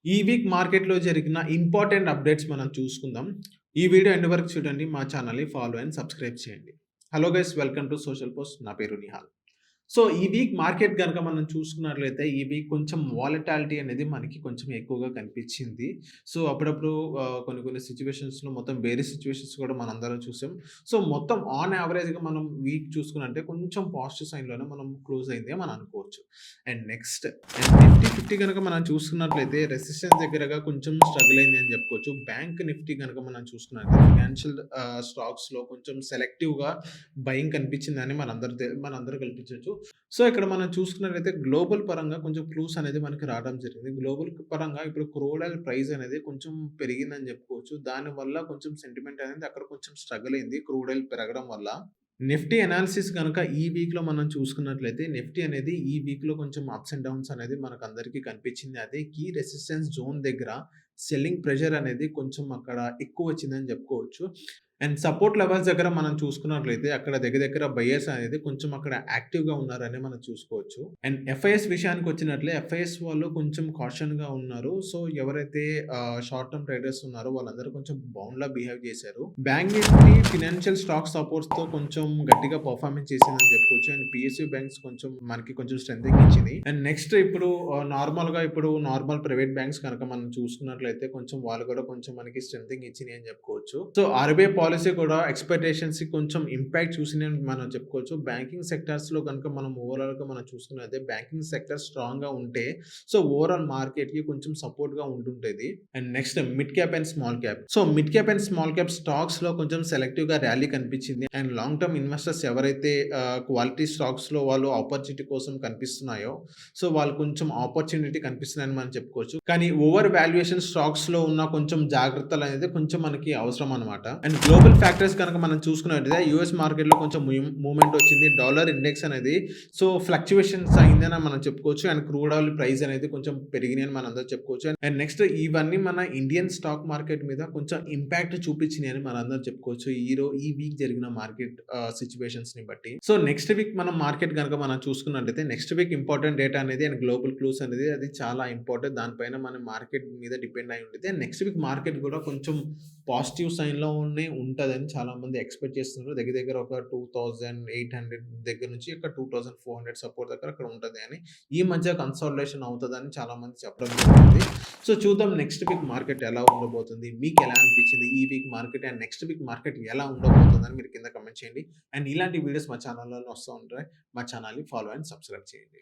ఈ వీక్ మార్కెట్‌లో జరిగిన ఇంపార్టెంట్ అప్డేట్స్ మనం చూసుకుందాం. ఈ వీడియో ఎండ్ వరకు చూడండి. మా ఛానెల్‌ని ఫాలో అండ్ సబ్స్క్రైబ్ చేయండి. Hello guys, welcome to social post. నా పేరు నిహాల్. సో, ఈ వీక్ మార్కెట్ గనక మనం చూసుకున్నట్లయితే, ఈ వీక్ కొంచెం వాలటాలిటీ అనేది మనకి కొంచెం ఎక్కువగా కనిపించింది. సో, అప్పుడప్పుడు కొన్ని కొన్ని సిట్యుయేషన్స్‌లో మొత్తం వేరే సిట్యుయేషన్స్ కూడా మనందరం చూసాం. సో, మొత్తం ఆన్ యావరేజ్‌గా మనం వీక్ చూసుకున్నట్టే కొంచెం పాజిటివ్ సైన్‌లోనే మనం క్లోజ్ అయింది అని మనం అనుకోవచ్చు. అండ్ నెక్స్ట్ నిఫ్టీ 50 గనక మనం చూసుకున్నట్లయితే రెసిస్టెన్స్ దగ్గరగా కొంచెం స్ట్రగుల్ అయింది అని చెప్పుకోవచ్చు. బ్యాంక్ నిఫ్టీ గనక మనం చూసుకున్నట్లయితే ఫైనాన్షియల్ స్టాక్స్‌లో కొంచెం సెలెక్టివ్‌గా బయింగ్ కనిపించిందని మనందరూ కల్పించొచ్చు. సో, ఇక్కడ మనం చూసుకున్నట్లయితే గ్లోబల్ పరంగా కొంచెం క్లూస్ అనేది మనకి రావడం జరిగింది. గ్లోబల్ పరంగా ఇప్పుడు క్రూడ్ ఆయిల్ ప్రైస్ అనేది కొంచెం పెరిగిందని చెప్పుకోవచ్చు. దానివల్ల కొంచెం సెంటిమెంట్ అనేది అక్కడ కొంచెం స్ట్రగుల్ అయింది క్రూడ్ ఆయిల్ పెరగడం వల్ల. నిఫ్టీ అనాలిసిస్ గనక ఈ వీక్‌లో మనం చూసుకున్నట్లయితే నిఫ్టీ అనేది ఈ వీక్‌లో కొంచెం అప్స్ అండ్ డౌన్స్ అనేది మనకందరికీ కనిపించింది. అదే కీ రెసిస్టెన్స్ జోన్ దగ్గర సెల్లింగ్ ప్రెషర్ అనేది కొంచెం అక్కడ ఎక్కువొచ్చిందని చెప్పుకోవచ్చు. అండ్ సపోర్ట్ లెవెల్స్ దగ్గర మనం చూసుకున్నట్లయితే అక్కడ దగ్గర దగ్గర బయర్స్ అనేది కొంచెం అక్కడ యాక్టివ్‌గా ఉన్నారని మనం చూసుకోవచ్చు. అండ్ ఎఫ్ఐఎస్ విషయానికొచ్చినట్లే ఎఫ్ఐఎస్ వాళ్ళు కొంచెం కాషన్‌గా ఉన్నారు. సో, ఎవరైతే షార్ట్ టర్మ్ ట్రేడర్స్ ఉన్నారో వాళ్ళందరూ కొంచెం బౌండ్‌లా బిహేవ్ చేశారు. బ్యాంక్ నిఫ్టీ ఫినాన్షియల్ స్టాక్ సపోర్ట్స్‌తో కొంచెం గట్టిగా పెర్ఫార్మెన్స్ చేసిందని చెప్పుకోవచ్చు. అండ్ PSU బ్యాంక్స్ కొంచెం మనకి కొంచెం స్ట్రెంథెనింగ్ ఇచ్చింది. అండ్ నెక్స్ట్ ఇప్పుడు నార్మల్‌గా ఇప్పుడు నార్మల్ ప్రైవేట్ బ్యాంక్స్ కనుక మనం చూసుకున్నట్లయితే కొంచెం వాళ్ళు కూడా కొంచెం మనకి స్ట్రెంథెనింగ్ ఇచ్చినాయి అని చెప్పుకోవచ్చు. సో, ఆర్‌బీఐ పాలిసీ కూడా ఎక్స్‌పెక్టేషన్స్‌కి కొంచెం ఇంపాక్ట్ చూసిందని మనం చెప్పుకోవచ్చు. బ్యాంకింగ్ సెక్టార్స్‌లో గనుక మనం ఓవరాల్‌గా మనం చూసుకున్నట్లయితే బ్యాంకింగ్ సెక్టార్ స్ట్రాంగ్‌గా ఉంటే సో, ఓవరాల్ మార్కెట్‌కి కొంచెం సపోర్ట్‌గా ఉంటుంటది. And next mid cap and small cap. So, mid cap and small cap స్టాక్స్‌లో కొంచెం సెలెక్టివ్‌గా ర్యాలీ కనిపించింది. అండ్ లాంగ్ టర్మ్ ఇన్వెస్టర్స్ ఎవరైతే క్వాలిటీ స్టాక్స్‌లో వాళ్ళు ఆపర్చునిటీ కోసం కనిపిస్తున్నాయో సో, వాళ్ళు కొంచెం ఆపర్చునిటీ కనిపిస్తున్నాయని మనం చెప్పుకోవచ్చు. కానీ ఓవర్ వాల్యుయేషన్ స్టాక్స్‌లో ఉన్న కొంచెం జాగ్రత్తలనేది కొంచెం మనకి అవసరం అన్నమాట. అండ్ గ్లోబల్ ఫ్యాక్టర్స్ కనుక మనం చూసుకున్నట్టయితే యూఎస్ మార్కెట్‌లో కొంచెం మూవ్‌మెంట్ వచ్చింది. డాలర్ ఇండెక్స్ అనేది సో, ఫ్లక్చుయేషన్స్ అయిందని మనం చెప్పుకోవచ్చు. అండ్ క్రూడ్ ఆయిల్ ప్రైస్ అనేది కొంచెం పెరిగినాయని మనందరం చెప్పుకోవచ్చు. అండ్ నెక్స్ట్ ఇవన్నీ మన ఇండియన్ స్టాక్ మార్కెట్ మీద కొంచెం ఇంపాక్ట్ చూపించినాయని మనందరం చెప్పుకోవచ్చు. ఈ వీక్ జరిగిన మార్కెట్ సిట్యుయేషన్స్‌ని బట్టి. సో, నెక్స్ట్ వీక్ మనం మార్కెట్ గనక మనం చూసుకున్నట్టయితే నెక్స్ట్ వీక్ ఇంపార్టెంట్ డేటా అనేది అండ్ గ్లోబల్ క్లూస్ అనేది అది చాలా ఇంపార్టెంట్. దానిపైన మన మార్కెట్ మీద డిపెండ్ అయి ఉంటది. నెక్స్ట్ వీక్ మార్కెట్ కూడా కొంచెం పాజిటివ్ సైన్‌లోనే ఉంటదని చాలామంది ఎక్స్‌పెక్ట్ చేస్తున్నారు. దగ్గర దగ్గర ఒక 2800 దగ్గర నుంచి ఒక 2400 సపోర్ట్ దగ్గర అక్కడ ఉంటది అని. ఈ మధ్య కన్సాలిడేషన్ అవుతదని చాలామంది చెప్పడం జరిగింది. సో, చూద్దాం నెక్స్ట్ వీక్ మార్కెట్ ఎలా ఉండబోతుంది? మీకెలా అనిపించింది? ఈ week market and next week market ఎలా ఉండబోతుందని మీరు కింద కామెంట్ చేయండి. అండ్ ఇలాంటి వీడియోస్ మా ఛానల్‌లో వస్తూ ఉంటాయి. మా ఛానల్‌ని ఫాలో అండ్ సబ్స్క్రైబ్ చేయండి.